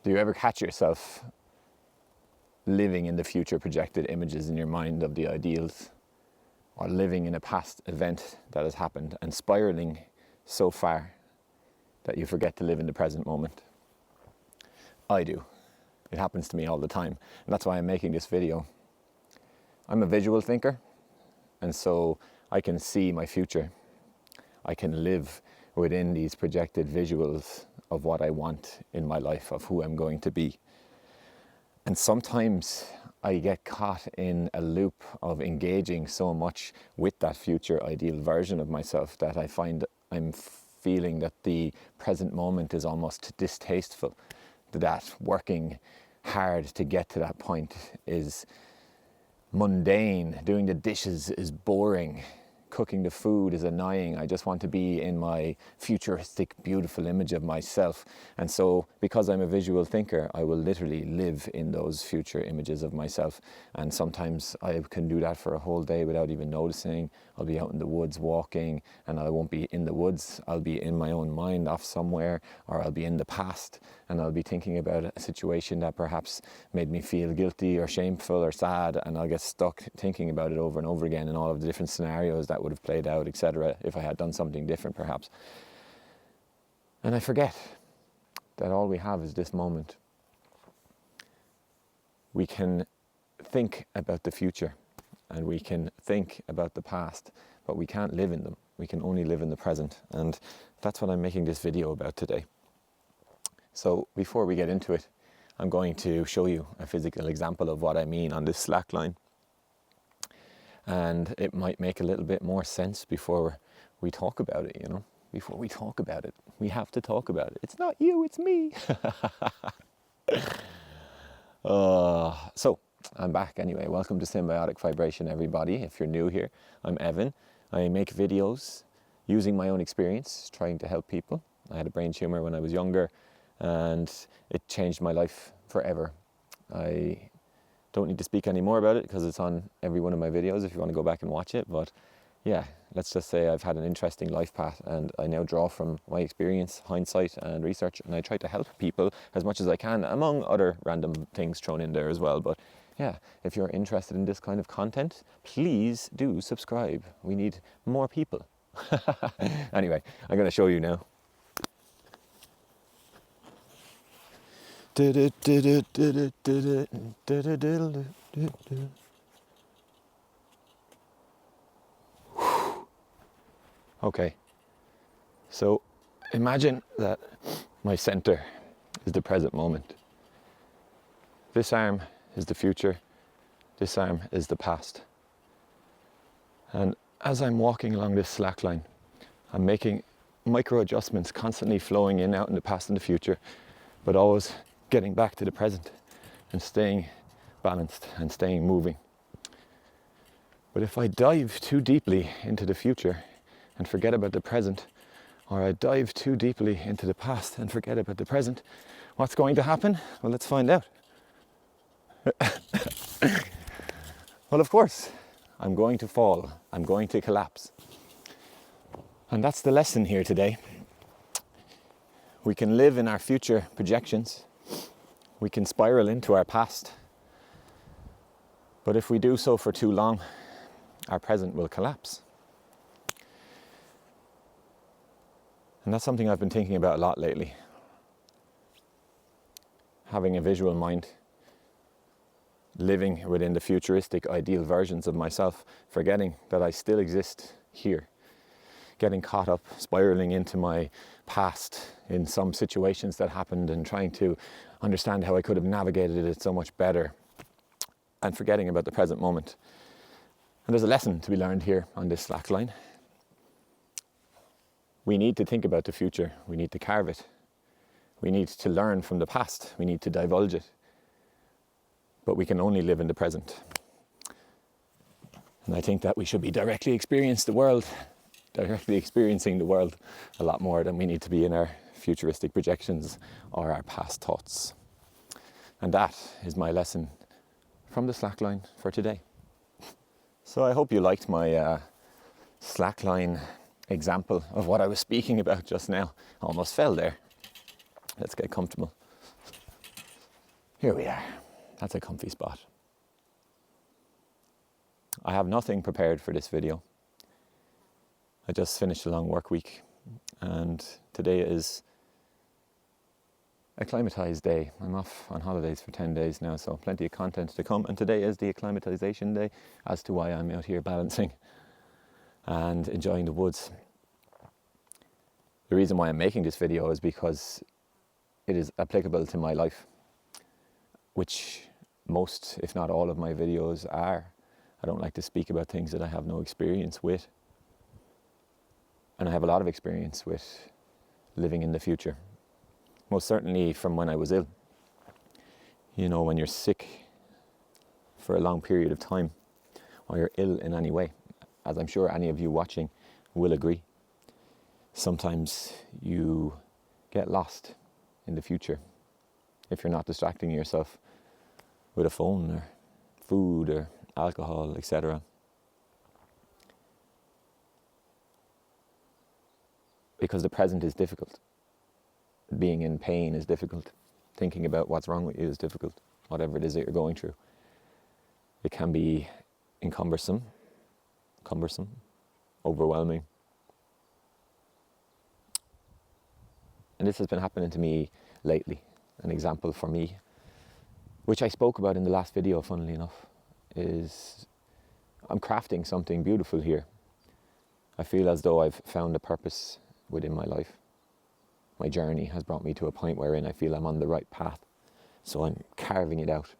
Do you ever catch yourself living in the future projected images in your mind of the ideals, or living in a past event that has happened and spiraling so far that you forget to live in the present moment? I do. It happens to me all the time, and that's why I'm making this video. I'm a visual thinker, and so I can see my future. I can live within these projected visuals of what I want in my life, of who I'm going to be. And sometimes I get caught in a loop of engaging so much with that future ideal version of myself that I find I'm feeling that the present moment is almost distasteful, that working hard to get to that point is mundane, doing the dishes is boring, cooking the food is annoying. I just want to be in my futuristic, beautiful image of myself. And so, because I'm a visual thinker, I will literally live in those future images of myself. And sometimes I can do that for a whole day without even noticing. I'll be out in the woods walking, and I won't be in the woods. I'll be in my own mind off somewhere, or I'll be in the past, and I'll be thinking about a situation that perhaps made me feel guilty or shameful or sad, and I'll get stuck thinking about it over and over again in all of the different scenarios that would have played out, etc., if I had done something different perhaps. And I forget that all we have is this moment. We can think about the future and we can think about the past, but we can't live in them. We can only live in the present, and that's what I'm making this video about today. So before we get into it, I'm going to show you a physical example of what I mean on this slackline. And it might make a little bit more sense before we talk about it, you know. Before we talk about it, we have to talk about it. It's not you, it's me. So, I'm back anyway. Welcome to Symbiotic Vibration, everybody. If you're new here, I'm Evan. I make videos using my own experience, trying to help people. I had a brain tumor when I was younger, and it changed my life forever. I don't need to speak any more about it because it's on every one of my videos if you want to go back and watch it. But yeah, let's just say I've had an interesting life path, and I now draw from my experience, hindsight and research, and I try to help people as much as I can, among other random things thrown in there as well. But yeah, if you're interested in this kind of content, please do subscribe. We need more people. Anyway, I'm going to show you now. Okay, so imagine that my center is the present moment. This arm is the future, this arm is the past. And as I'm walking along this slack line, I'm making micro adjustments, constantly flowing in, out in the past and the future, but always getting back to the present and staying balanced and staying moving. But if I dive too deeply into the future and forget about the present, or I dive too deeply into the past and forget about the present, what's going to happen? Well, let's find out. Well, of course, I'm going to fall. I'm going to collapse. And that's the lesson here today. We can live in our future projections. We can spiral into our past. But if we do so for too long, our present will collapse. And that's something I've been thinking about a lot lately. Having a visual mind, living within the futuristic ideal versions of myself, forgetting that I still exist here, getting caught up, spiraling into my past in some situations that happened and trying to understand how I could have navigated it so much better, and forgetting about the present moment. And there's a lesson to be learned here on this slack line. We need to think about the future. We need to carve it. We need to learn from the past. We need to divulge it. But we can only live in the present. And I think that we should be directly experiencing the world a lot more than we need to be in our futuristic projections or our past thoughts. And that is my lesson from the slackline for today. So I hope you liked my slackline example of what I was speaking about just now. I almost fell there. Let's get comfortable. Here we are. That's a comfy spot. I have nothing prepared for this video. I just finished a long work week, and today is acclimatized day. I'm off on holidays for 10 days now, so plenty of content to come. And today is the acclimatization day as to why I'm out here balancing and enjoying the woods. The reason why I'm making this video is because it is applicable to my life, which most, if not all of my videos are. I don't like to speak about things that I have no experience with. And I have a lot of experience with living in the future. Most certainly from when I was ill. You know, when you're sick for a long period of time, or you're ill in any way, as I'm sure any of you watching will agree, sometimes you get lost in the future if you're not distracting yourself with a phone or food or alcohol, etc. Because the present is difficult. Being in pain is difficult. Thinking about what's wrong with you is difficult. Whatever it is that you're going through. It can be cumbersome, overwhelming. And this has been happening to me lately. An example for me, which I spoke about in the last video, funnily enough, is I'm crafting something beautiful here. I feel as though I've found a purpose within my life. My journey has brought me to a point wherein I feel I'm on the right path. So I'm carving it out.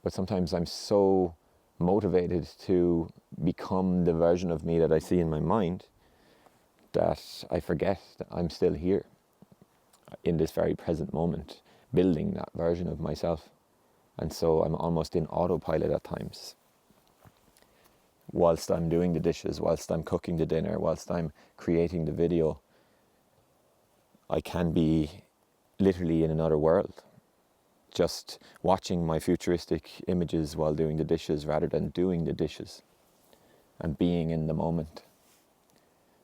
But sometimes I'm so motivated to become the version of me that I see in my mind that I forget that I'm still here in this very present moment, building that version of myself. And so I'm almost in autopilot at times. Whilst I'm doing the dishes, whilst I'm cooking the dinner, whilst I'm creating the video, I can be literally in another world, just watching my futuristic images while doing the dishes rather than doing the dishes and being in the moment.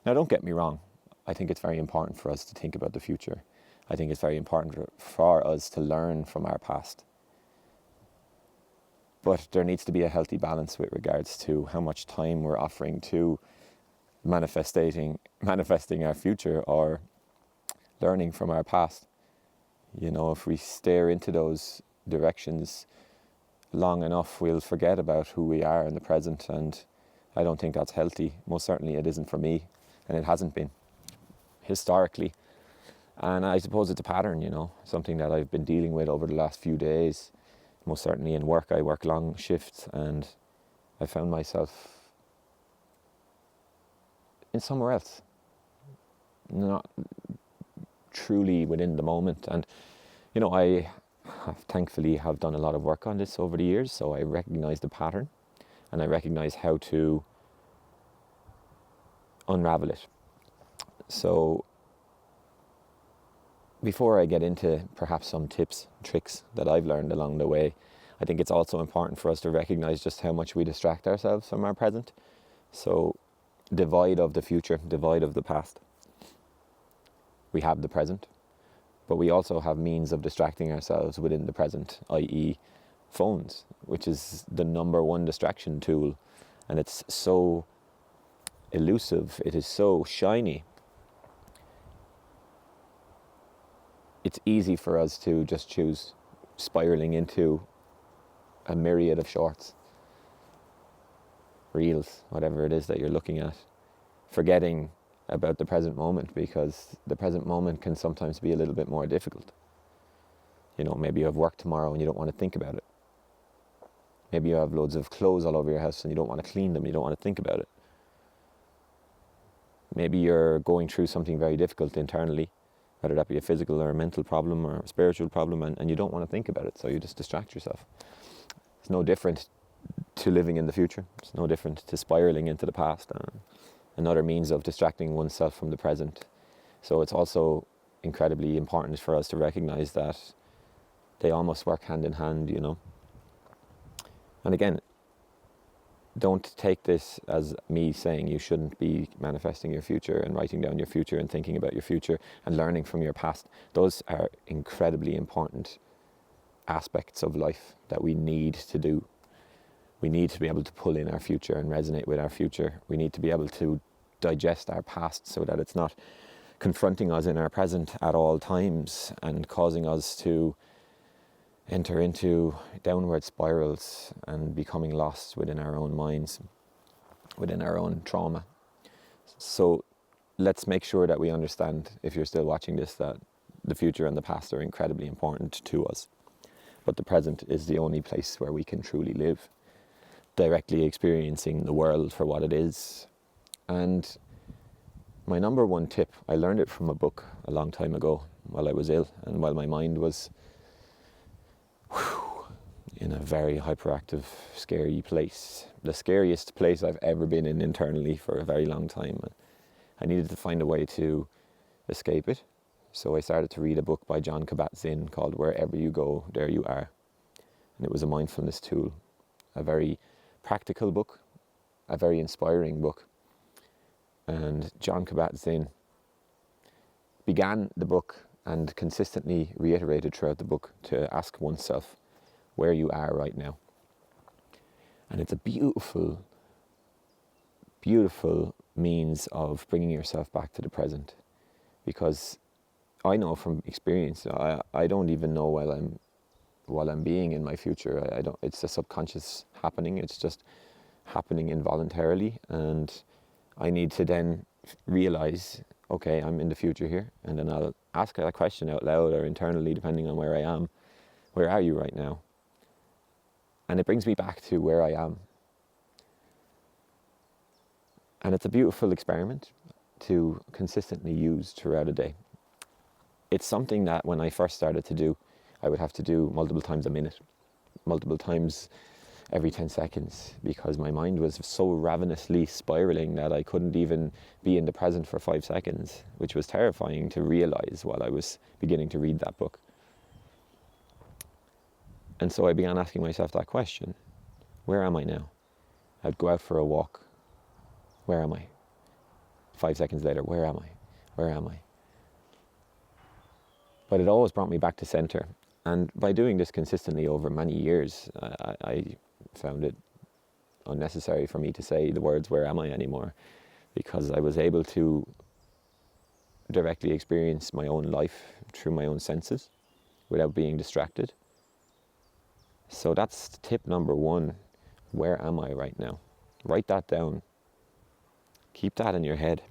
Now, don't get me wrong. I think it's very important for us to think about the future. I think it's very important for us to learn from our past. But there needs to be a healthy balance with regards to how much time we're offering to manifesting our future or learning from our past. You know, if we stare into those directions long enough, we'll forget about who we are in the present, and I don't think that's healthy. Most certainly it isn't for me, and it hasn't been historically. And I suppose it's a pattern, you know, something that I've been dealing with over the last few days. Most certainly in work, I work long shifts, and I found myself in somewhere else, not truly within the moment. And you know, I thankfully have done a lot of work on this over the years, so I recognize the pattern and I recognize how to unravel it. So before I get into perhaps some tips, tricks that I've learned along the way, I think it's also important for us to recognize just how much we distract ourselves from our present. So devoid of the future, devoid of the past. We have the present, but we also have means of distracting ourselves within the present, i.e. phones, which is the number one distraction tool. And it's so elusive, it is so shiny. It's easy for us to just choose spiraling into a myriad of shorts, reels, whatever it is that you're looking at, forgetting about the present moment, because the present moment can sometimes be a little bit more difficult. You know, maybe you have work tomorrow and you don't want to think about it. Maybe you have loads of clothes all over your house and you don't want to clean them, you don't want to think about it. Maybe you're going through something very difficult internally, whether that be a physical or a mental problem or a spiritual problem, and you don't want to think about it, so you just distract yourself. It's no different to living in the future. It's no different to spiraling into the past. Another means of distracting oneself from the present. So it's also incredibly important for us to recognize that they almost work hand in hand, you know. And again, don't take this as me saying you shouldn't be manifesting your future and writing down your future and thinking about your future and learning from your past. Those are incredibly important aspects of life that we need to do. We need to be able to pull in our future and resonate with our future. We need to be able to digest our past so that it's not confronting us in our present at all times and causing us to enter into downward spirals and becoming lost within our own minds, within our own trauma. So let's make sure that we understand, if you're still watching this, that the future and the past are incredibly important to us. But the present is the only place where we can truly live, directly experiencing the world for what it is. And my number one tip, I learned it from a book a long time ago while I was ill and while my mind was in a very hyperactive, scary place. The scariest place I've ever been in internally for a very long time. I needed to find a way to escape it. So I started to read a book by Jon Kabat-Zinn called Wherever You Go, There You Are. And it was a mindfulness tool, a very practical book, a very inspiring book. And Jon Kabat-Zinn began the book and consistently reiterated throughout the book to ask oneself where you are right now. And it's a beautiful, beautiful means of bringing yourself back to the present. Because I know from experience, I don't even know while I'm being in my future. I don't. It's a subconscious happening. It's just happening involuntarily, and I need to then realize, okay, I'm in the future here, and then I'll ask that question out loud or internally, depending on where I am. Where are you right now? And it brings me back to where I am. And it's a beautiful experiment to consistently use throughout a day. It's something that when I first started to do, I would have to do multiple times a minute, multiple times every 10 seconds, because my mind was so ravenously spiraling that I couldn't even be in the present for 5 seconds, which was terrifying to realize while I was beginning to read that book. And so I began asking myself that question: where am I now? I'd go out for a walk. Where am I? 5 seconds later, where am I? Where am I? But it always brought me back to center. And by doing this consistently over many years, I found it unnecessary for me to say the words, where am I, anymore, because I was able to directly experience my own life through my own senses without being distracted. So that's tip number one. Where am I right now? Write that down. Keep that in your head.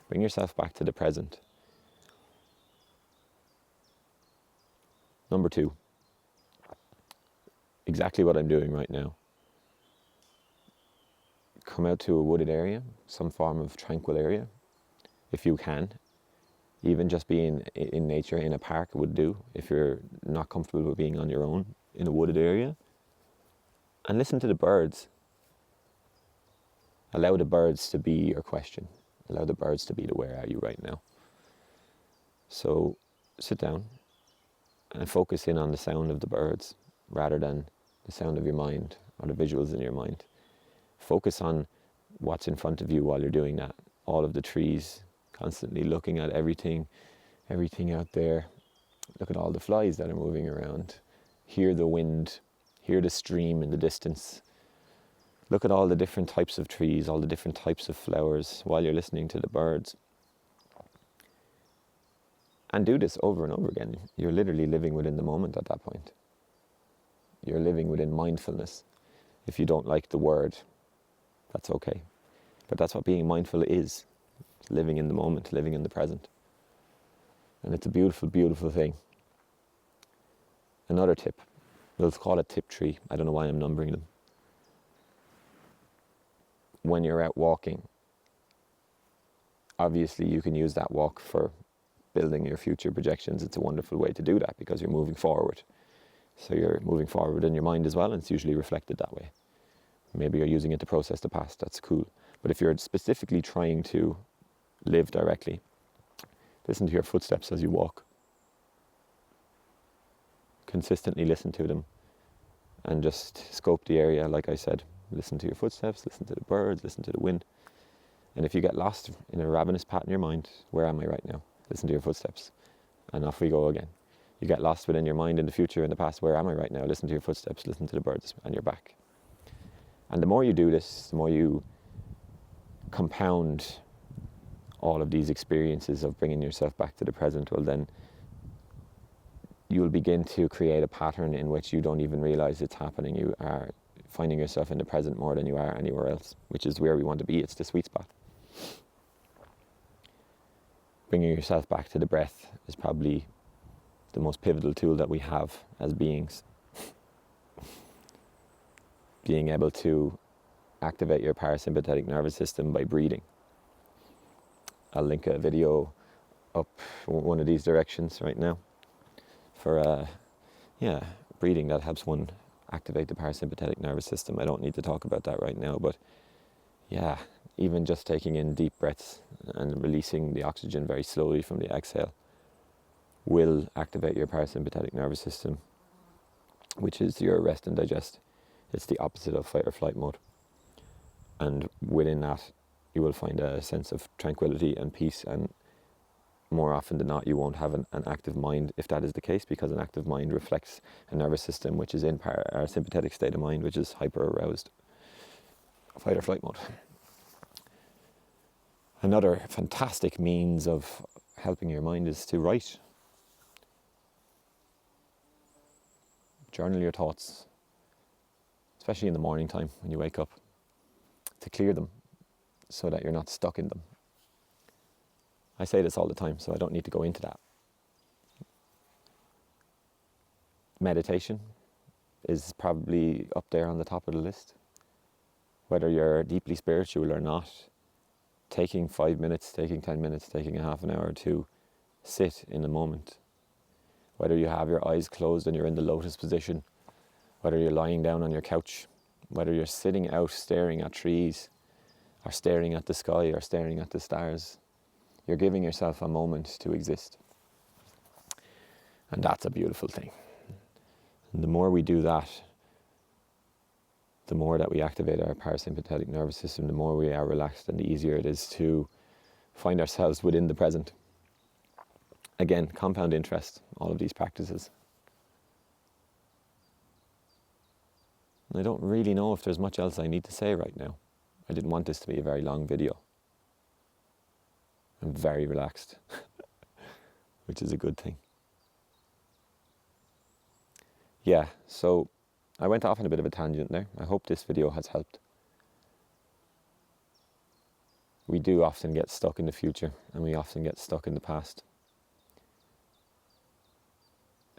Bring yourself back to the present. Number two, exactly what I'm doing right now. Come out to a wooded area, some form of tranquil area, if you can. Even just being in nature, in a park would do, if you're not comfortable with being on your own in a wooded area. And listen to the birds. Allow the birds to be your question. Allow the birds to be the where are you right now. So sit down and focus in on the sound of the birds rather than the sound of your mind or the visuals in your mind. Focus on what's in front of you while you're doing that. All of the trees, constantly looking at everything out there. Look at all the flies that are moving around. Hear the wind, hear the stream in the distance. Look at all the different types of trees, all the different types of flowers while you're listening to the birds. And do this over and over again. You're literally living within the moment at that point. You're living within mindfulness. If you don't like the word, that's okay. But that's what being mindful is. It's living in the moment, living in the present. And it's a beautiful, beautiful thing. Another tip. We'll call it tip 3. I don't know why I'm numbering them. When you're out walking, obviously you can use that walk for building your future projections. It's a wonderful way to do that because you're moving forward. So you're moving forward in your mind as well, and it's usually reflected that way. Maybe you're using it to process the past, that's cool. But if you're specifically trying to live directly, listen to your footsteps as you walk. Consistently listen to them and just scope the area, like I said. Listen to your footsteps, listen to the birds, listen to the wind. And if you get lost in a ravenous path in your mind, where am I right now? Listen to your footsteps. And off we go again. You get lost within your mind in the future and the past. Where am I right now? Listen to your footsteps, listen to the birds, and you're back. And the more you do this, the more you compound all of these experiences of bringing yourself back to the present, well then you'll begin to create a pattern in which you don't even realize it's happening. You are finding yourself in the present more than you are anywhere else, which is where we want to be. It's the sweet spot. Bringing yourself back to the breath is probably the most pivotal tool that we have as beings. Being able to activate your parasympathetic nervous system by breathing. I'll link a video up one of these directions right now for breathing that helps one activate the parasympathetic nervous system. I don't need to talk about that right now, but yeah, even just taking in deep breaths and releasing the oxygen very slowly from the exhale will activate your parasympathetic nervous system, which is your rest and digest. It's the opposite of fight or flight mode. And within that, you will find a sense of tranquility and peace, and more often than not, you won't have an active mind if that is the case, because an active mind reflects a nervous system which is in our sympathetic state of mind, which is hyper-aroused, fight or flight mode. Another fantastic means of helping your mind is to write. Journal your thoughts, especially in the morning time when you wake up, to clear them so that you're not stuck in them. I say this all the time, so I don't need to go into that. Meditation is probably up there on the top of the list. Whether you're deeply spiritual or not, taking 5 minutes, taking 10 minutes, taking a half an hour to sit in the moment. Whether you have your eyes closed and you're in the lotus position, whether you're lying down on your couch, whether you're sitting out staring at trees, or staring at the sky, or staring at the stars, you're giving yourself a moment to exist. And that's a beautiful thing. And the more we do that, the more that we activate our parasympathetic nervous system, the more we are relaxed, and the easier it is to find ourselves within the present. Again, compound interest, all of these practices. And I don't really know if there's much else I need to say right now. I didn't want this to be a very long video. I'm very relaxed, which is a good thing. Yeah, so I went off on a bit of a tangent there. I hope this video has helped. We do often get stuck in the future, and we often get stuck in the past.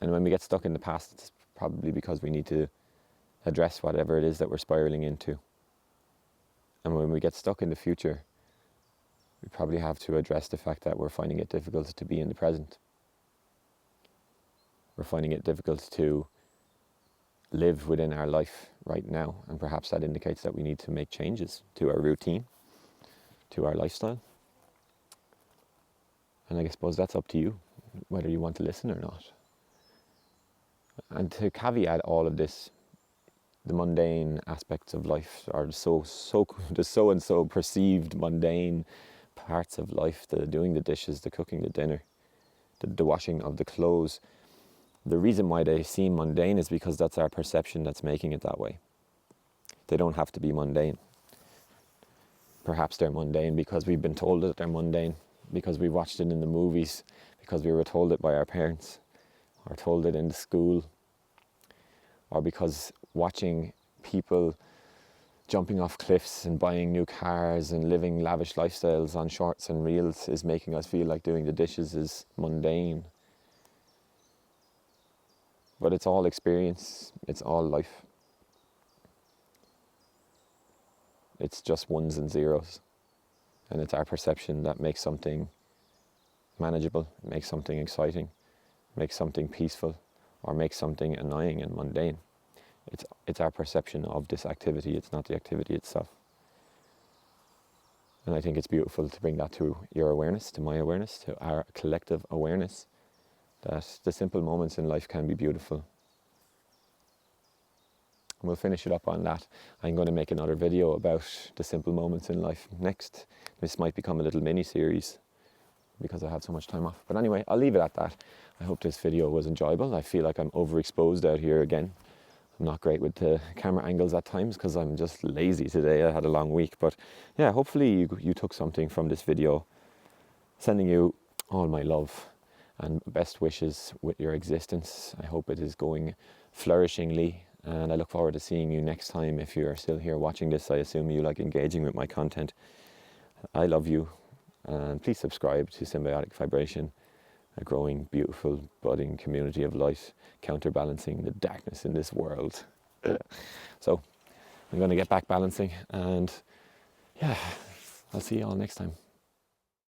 And when we get stuck in the past, it's probably because we need to address whatever it is that we're spiraling into. And when we get stuck in the future, we probably have to address the fact that we're finding it difficult to be in the present. We're finding it difficult to live within our life right now, and perhaps that indicates that we need to make changes to our routine, to our lifestyle. And I suppose that's up to you, whether you want to listen or not. And to caveat all of this, the mundane aspects of life are the so and so perceived mundane parts of life, the doing the dishes, the cooking the dinner, the washing of the clothes. The reason why they seem mundane is because that's our perception that's making it that way. They don't have to be mundane. Perhaps they're mundane because we've been told that they're mundane, because we watched it in the movies, because we were told it by our parents, or told it in the school, or because watching people jumping off cliffs and buying new cars and living lavish lifestyles on shorts and reels is making us feel like doing the dishes is mundane. But it's all experience, it's all life. It's just ones and zeros. And it's our perception that makes something manageable, makes something exciting, makes something peaceful, or makes something annoying and mundane. It's our perception of this activity, it's not the activity itself. And I think it's beautiful to bring that to your awareness, to my awareness, to our collective awareness, that the simple moments in life can be beautiful. And we'll finish it up on that. I'm going to make another video about the simple moments in life next. This might become a little mini-series because I have so much time off. But anyway, I'll leave it at that. I hope this video was enjoyable. I feel like I'm overexposed out here again. I'm not great with the camera angles at times because I'm just lazy today. I had a long week, but yeah, hopefully you took something from this video. Sending you all my love and best wishes with your existence. I hope it is going flourishingly, and I look forward to seeing you next time. If you are still here watching this, I assume you like engaging with my content. I love you, and please subscribe to Symbiotic Vibration, a growing, beautiful, budding community of light, counterbalancing the darkness in this world. So I'm going to get back balancing, and yeah, I'll see you all next time.